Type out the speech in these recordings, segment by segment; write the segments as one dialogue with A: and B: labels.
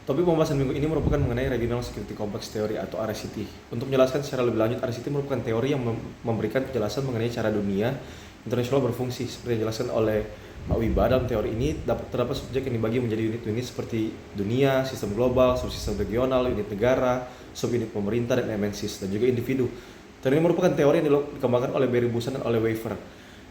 A: Topik pembahasan minggu ini merupakan mengenai Regional Security Complex Theory atau RSCT. Untuk menjelaskan secara lebih lanjut, RSCT merupakan teori yang memberikan penjelasan mengenai cara dunia internasional berfungsi. Seperti yang dijelaskan oleh Pak Wiba, dalam teori ini terdapat subjek yang dibagi menjadi unit-unit seperti dunia, sistem global, subsistem regional, unit negara, subunit pemerintah, dan MNCs, dan juga individu. Teori ini merupakan teori yang dikembangkan oleh Barry Busan dan oleh Weaver,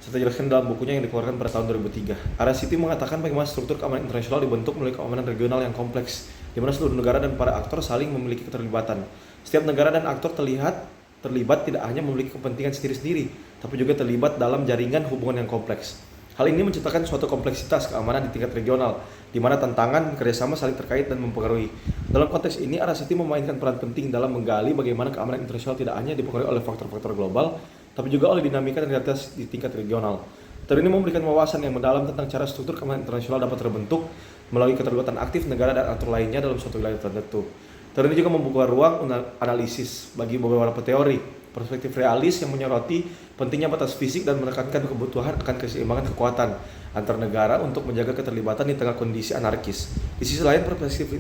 A: serta dijelaskan dalam bukunya yang dikeluarkan pada tahun 2003. RSCT mengatakan bagaimana struktur keamanan internasional dibentuk melalui keamanan regional yang kompleks, di mana seluruh negara dan para aktor saling memiliki keterlibatan. Setiap negara dan aktor terlibat tidak hanya memiliki kepentingan sendiri-sendiri, tapi juga terlibat dalam jaringan hubungan yang kompleks. Hal ini menciptakan suatu kompleksitas keamanan di tingkat regional, di mana tantangan kerjasama saling terkait dan mempengaruhi. Dalam konteks ini, RSCT memainkan peran penting dalam menggali bagaimana keamanan internasional tidak hanya dipengaruhi oleh faktor-faktor global, tapi juga oleh dinamika dan realitas di tingkat regional. Teori ini memberikan wawasan yang mendalam tentang cara struktur keamanan internasional dapat terbentuk melalui keterlibatan aktif negara dan aktor lainnya dalam suatu wilayah tertentu. Teori ini juga membuka ruang analisis bagi beberapa teori. Perspektif realis yang menyoroti pentingnya batas fisik dan menekankan kebutuhan akan keseimbangan kekuatan antar negara untuk menjaga keterlibatan di tengah kondisi anarkis. Di sisi lain, perspektif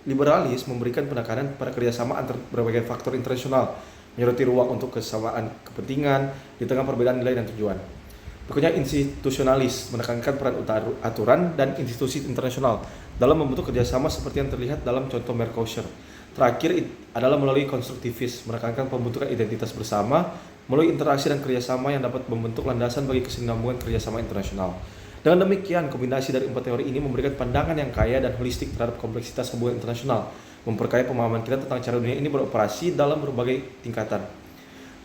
A: liberalis memberikan penekanan pada kerjasama antar berbagai faktor internasional, menyoroti ruang untuk kesamaan kepentingan di tengah perbedaan nilai dan tujuan. Berikutnya, institusionalis menekankan peran aturan dan institusi internasional dalam membentuk kerjasama seperti yang terlihat dalam contoh Mercosur. Terakhir adalah melalui konstruktivis, menekankan pembentukan identitas bersama melalui interaksi dan kerjasama yang dapat membentuk landasan bagi kesinambungan kerjasama internasional. Dengan demikian, kombinasi dari empat teori ini memberikan pandangan yang kaya dan holistik terhadap kompleksitas hubungan internasional, memperkaya pemahaman kita tentang cara dunia ini beroperasi dalam berbagai tingkatan.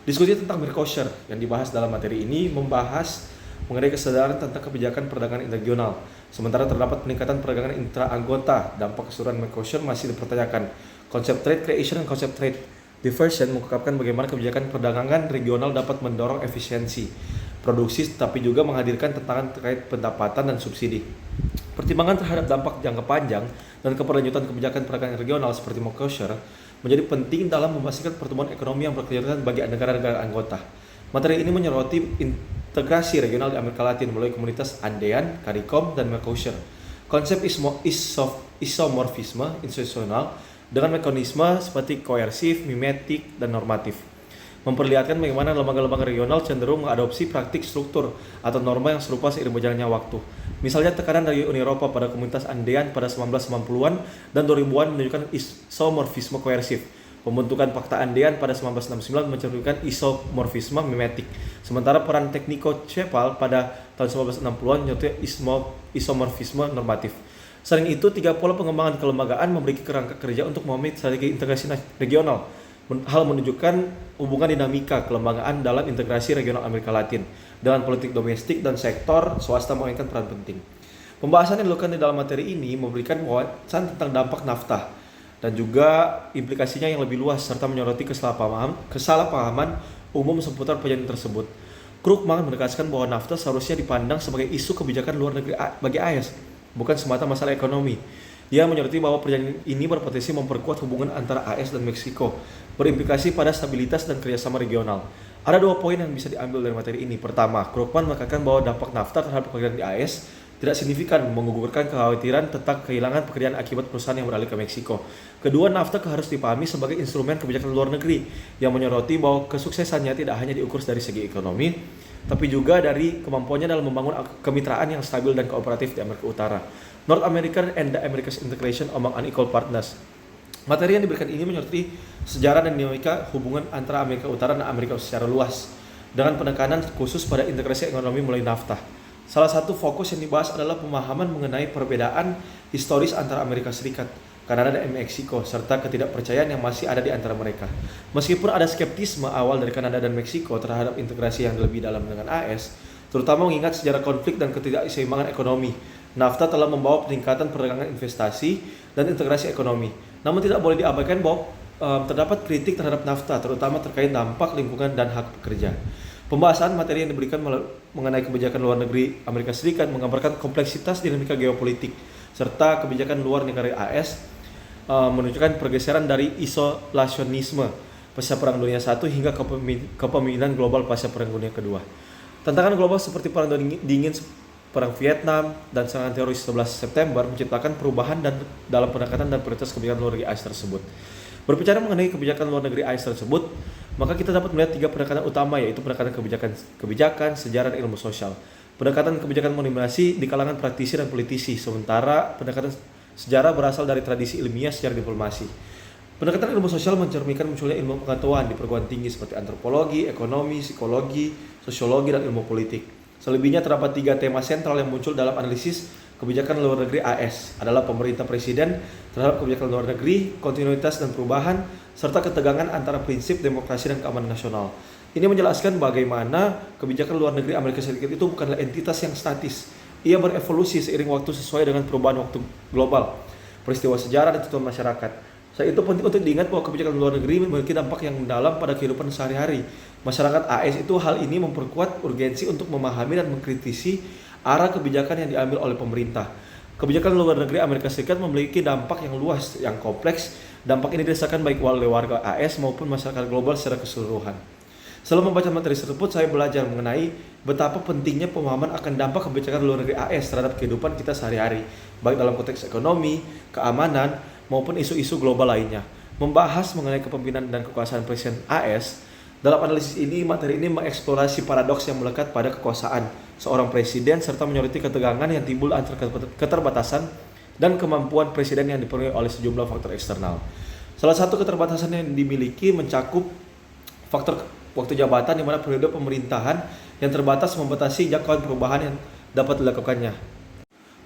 A: Diskusi tentang Mercosur yang dibahas dalam materi ini membahas mengenai kesadaran tentang kebijakan perdagangan regional. Sementara terdapat peningkatan perdagangan intra-anggota, dampak keseluruhan Mercosur masih dipertanyakan. Konsep trade creation dan konsep trade diversion mengungkapkan bagaimana kebijakan perdagangan regional dapat mendorong efisiensi produksi, tapi juga menghadirkan tantangan terkait pendapatan dan subsidi. Pertimbangan terhadap dampak jangka panjang dan keberlanjutan kebijakan perdagangan regional seperti Mercosur menjadi penting dalam memastikan pertumbuhan ekonomi yang berkelanjutan bagi negara-negara anggota. Materi ini menyoroti integrasi regional di Amerika Latin melalui komunitas ANDEAN, CARICOM, dan Mercosur. Konsep isomorfisme institusional dengan mekanisme seperti koersif, mimetik, dan normatif memperlihatkan bagaimana lembaga-lembaga regional cenderung mengadopsi praktik struktur atau norma yang serupa seiring berjalannya waktu. Misalnya tekanan dari Uni Eropa pada komunitas ANDEAN pada 1990-an dan 2000-an menunjukkan isomorfisme koersif. Pembentukan Fakta ANDEAN pada 1969 mencerminkan isomorfisme mimetik. Sementara peran Tekniko-Cepal pada tahun 1960-an menyentuh isomorfisme normatif. Selain itu, tiga pola pengembangan kelembagaan memiliki kerangka kerja untuk memahami strategi integrasi regional. Hal menunjukkan hubungan dinamika kelembagaan dalam integrasi regional Amerika Latin dengan politik domestik dan sektor swasta memainkan peran penting. Pembahasan yang dilakukan di dalam materi ini memberikan wawasan tentang dampak NAFTA dan juga implikasinya yang lebih luas serta menyoroti kesalahpahaman umum seputar perjanjian tersebut. Krugman menegaskan bahwa NAFTA seharusnya dipandang sebagai isu kebijakan luar negeri bagi AS, bukan semata masalah ekonomi. Dia menyoroti bahwa perjanjian ini berpotensi memperkuat hubungan antara AS dan Meksiko, berimplikasi pada stabilitas dan kerjasama regional. Ada dua poin yang bisa diambil dari materi ini. Pertama, Krugman menekankan bahwa dampak NAFTA terhadap pekerjaan di AS tidak signifikan, menggugurkan kekhawatiran tentang kehilangan pekerjaan akibat perusahaan yang beralih ke Meksiko. Kedua, NAFTA harus dipahami sebagai instrumen kebijakan luar negeri yang menyoroti bahwa kesuksesannya tidak hanya diukur dari segi ekonomi, tapi juga dari kemampuannya dalam membangun kemitraan yang stabil dan kooperatif di Amerika Utara. North American and the America's integration among unequal partners. Materi yang diberikan ini menyoroti sejarah dan dinamika hubungan antara Amerika Utara dan Amerika secara luas, dengan penekanan khusus pada integrasi ekonomi melalui NAFTA. Salah satu fokus yang dibahas adalah pemahaman mengenai perbedaan historis antara Amerika Serikat, Kanada, dan Meksiko, serta ketidakpercayaan yang masih ada di antara mereka. Meskipun ada skeptisme awal dari Kanada dan Meksiko terhadap integrasi yang lebih dalam dengan AS, terutama mengingat sejarah konflik dan ketidakseimbangan ekonomi, NAFTA telah membawa peningkatan perdagangan investasi dan integrasi ekonomi. Namun tidak boleh diabaikan bahwa terdapat kritik terhadap NAFTA, terutama terkait dampak lingkungan dan hak pekerja. Pembahasan materi yang diberikan mengenai kebijakan luar negeri Amerika Serikat menggambarkan kompleksitas dinamika geopolitik serta kebijakan luar negara AS menunjukkan pergeseran dari isolasionisme pasca Perang Dunia I hingga kepemimpinan global pasca Perang Dunia Kedua. Tantangan global seperti perang dingin Perang Vietnam, dan serangan teroris 11 September menciptakan perubahan dan dalam pendekatan dan prioritas kebijakan luar negeri AS tersebut. Berbicara mengenai kebijakan luar negeri AS tersebut, maka kita dapat melihat 3 pendekatan utama, yaitu pendekatan kebijakan, sejarah, dan ilmu sosial. Pendekatan kebijakan mendominasi di kalangan praktisi dan politisi, sementara pendekatan sejarah berasal dari tradisi ilmiah sejarah diplomasi. Pendekatan ilmu sosial mencerminkan munculnya ilmu pengetahuan di perguruan tinggi seperti antropologi, ekonomi, psikologi, sosiologi, dan ilmu politik. Selebihnya terdapat 3 tema sentral yang muncul dalam analisis kebijakan luar negeri AS adalah pemerintah presiden terhadap kebijakan luar negeri, kontinuitas dan perubahan, serta ketegangan antara prinsip demokrasi dan keamanan nasional. Ini menjelaskan bagaimana kebijakan luar negeri Amerika Serikat itu bukanlah entitas yang statis. Ia berevolusi seiring waktu sesuai dengan perubahan waktu global, peristiwa sejarah, dan tuntutan masyarakat. Saat itu penting untuk diingat bahwa kebijakan luar negeri memiliki dampak yang mendalam pada kehidupan sehari-hari masyarakat AS. Itu hal ini memperkuat urgensi untuk memahami dan mengkritisi arah kebijakan yang diambil oleh pemerintah. Kebijakan luar negeri Amerika Serikat memiliki dampak yang luas, yang kompleks. Dampak ini dirasakan baik oleh warga AS maupun masyarakat global secara keseluruhan. Setelah membaca materi tersebut, saya belajar mengenai betapa pentingnya pemahaman akan dampak kebijakan luar negeri AS terhadap kehidupan kita sehari-hari, baik dalam konteks ekonomi, keamanan, maupun isu-isu global lainnya. Membahas mengenai kepemimpinan dan kekuasaan Presiden AS, dalam analisis ini, materi ini mengeksplorasi paradoks yang melekat pada kekuasaan seorang presiden serta menyoroti ketegangan yang timbul antara keterbatasan dan kemampuan presiden yang dipenuhi oleh sejumlah faktor eksternal. Salah satu keterbatasan yang dimiliki mencakup faktor waktu jabatan, di mana periode pemerintahan yang terbatas membatasi jangkauan perubahan yang dapat dilakukannya.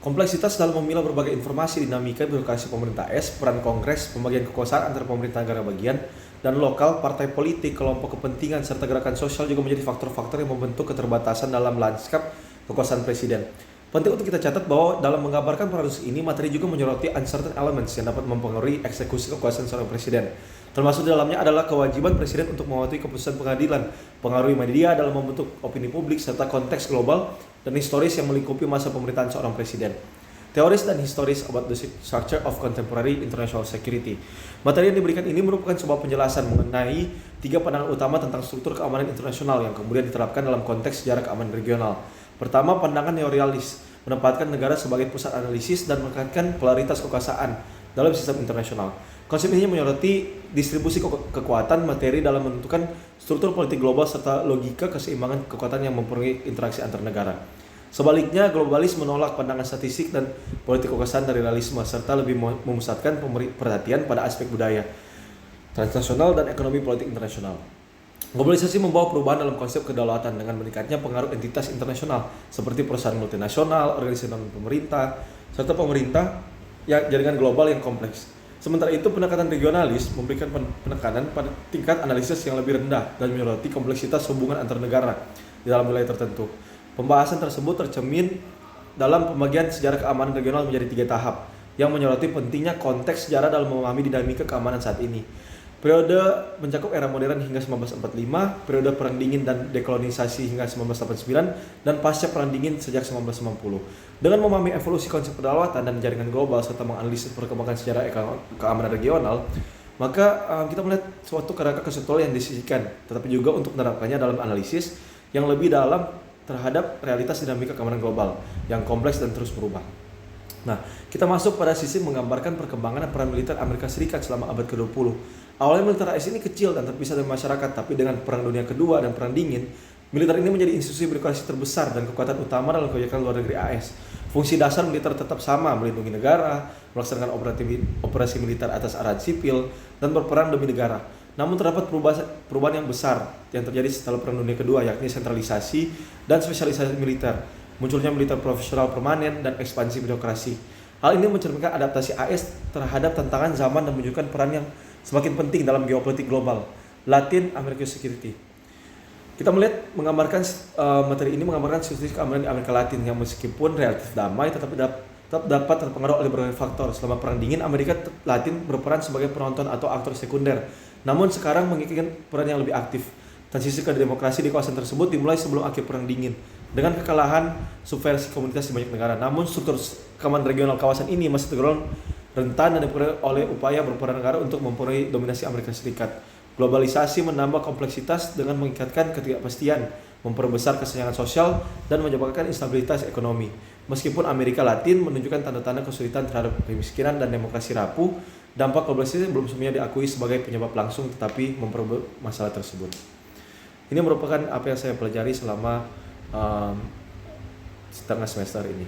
A: Kompleksitas dalam memilah berbagai informasi, dinamika birokrasi pemerintah AS, peran Kongres, pembagian kekuasaan antara pemerintah negara bagian dan lokal, partai politik, kelompok kepentingan, serta gerakan sosial juga menjadi faktor-faktor yang membentuk keterbatasan dalam lanskap kekuasaan presiden. Penting untuk kita catat bahwa dalam menggambarkan paradoks ini, materi juga menyoroti uncertain elements yang dapat mempengaruhi eksekusi kekuasaan seorang presiden. Termasuk di dalamnya adalah kewajiban presiden untuk mematuhi keputusan pengadilan, pengaruhi media dalam membentuk opini publik, serta konteks global dan historis yang melingkupi masa pemerintahan seorang presiden. Teoris dan historis about the structure of contemporary international security. Materi yang diberikan ini merupakan sebuah penjelasan mengenai 3 pandangan utama tentang struktur keamanan internasional yang kemudian diterapkan dalam konteks sejarah keamanan regional. Pertama, pandangan neorealis, menempatkan negara sebagai pusat analisis dan menekankan polaritas kekuasaan dalam sistem internasional. Konsep ini menyoroti distribusi kekuatan materi dalam menentukan struktur politik global serta logika keseimbangan kekuatan yang mempengaruhi interaksi antar negara. Sebaliknya, globalis menolak pandangan statistik dan politik kekuasaan dari realisme serta lebih memusatkan perhatian pada aspek budaya, transnasional, dan ekonomi politik internasional. Globalisasi membawa perubahan dalam konsep kedaulatan dengan meningkatnya pengaruh entitas internasional seperti perusahaan multinasional, organisasi non-pemerintah, serta pemerintah yang jaringan global yang kompleks. Sementara itu, pendekatan regionalis memberikan penekanan pada tingkat analisis yang lebih rendah dan menyoroti kompleksitas hubungan antar negara di dalam wilayah tertentu. Pembahasan tersebut tercermin dalam pembagian sejarah keamanan regional menjadi 3 tahap yang menyoroti pentingnya konteks sejarah dalam memahami dinamika keamanan saat ini. Periode mencakup era modern hingga 1945, periode perang dingin dan dekolonisasi hingga 1989, dan pasca perang dingin sejak 1990. Dengan memahami evolusi konsep kedaulatan dan jaringan global serta menganalisis perkembangan sejarah keamanan regional, maka kita melihat suatu kerangka konseptual yang disisihkan, tetapi juga untuk menerapkannya dalam analisis yang lebih dalam terhadap realitas dinamika keamanan global yang kompleks dan terus berubah. Nah, kita masuk pada sisi menggambarkan perkembangan peran militer Amerika Serikat selama abad ke-20. Awalnya militer AS ini kecil dan terpisah dari masyarakat, tapi dengan Perang Dunia Kedua dan Perang Dingin, militer ini menjadi institusi birokrasi terbesar dan kekuatan utama dalam kebijakan luar negeri AS. Fungsi dasar militer tetap sama, melindungi negara, melaksanakan operasi militer atas arahan sipil, dan berperan demi negara. Namun terdapat perubahan yang besar yang terjadi setelah Perang Dunia Kedua, yakni sentralisasi dan spesialisasi militer, munculnya militer profesional permanen, dan ekspansi birokrasi. Hal ini mencerminkan adaptasi AS terhadap tantangan zaman dan menunjukkan peran yang semakin penting dalam geopolitik global. Latin American Security. Kita melihat materi ini menggambarkan situasi keamanan di Amerika Latin yang meskipun relatif damai tetap dapat terpengaruh oleh berbagai faktor. Selama Perang Dingin, Amerika Latin berperan sebagai penonton atau aktor sekunder. Namun sekarang menginginkan peran yang lebih aktif. Transisi ke demokrasi di kawasan tersebut dimulai sebelum akhir Perang Dingin dengan kekalahan subversi komunitas di banyak negara. Namun struktur keamanan regional kawasan ini masih tergolong rentan dan dipengaruhi oleh upaya beberapa negara untuk mempengaruhi dominasi Amerika Serikat. Globalisasi menambah kompleksitas dengan mengikatkan ketidakpastian memperbesar kesenjangan sosial, dan menyebabkan instabilitas ekonomi. Meskipun Amerika Latin menunjukkan tanda-tanda kesulitan terhadap kemiskinan dan demokrasi rapuh, dampak globalisasi belum semuanya diakui sebagai penyebab langsung tetapi memperburuk masalah tersebut. Ini merupakan apa yang saya pelajari selama setengah semester ini.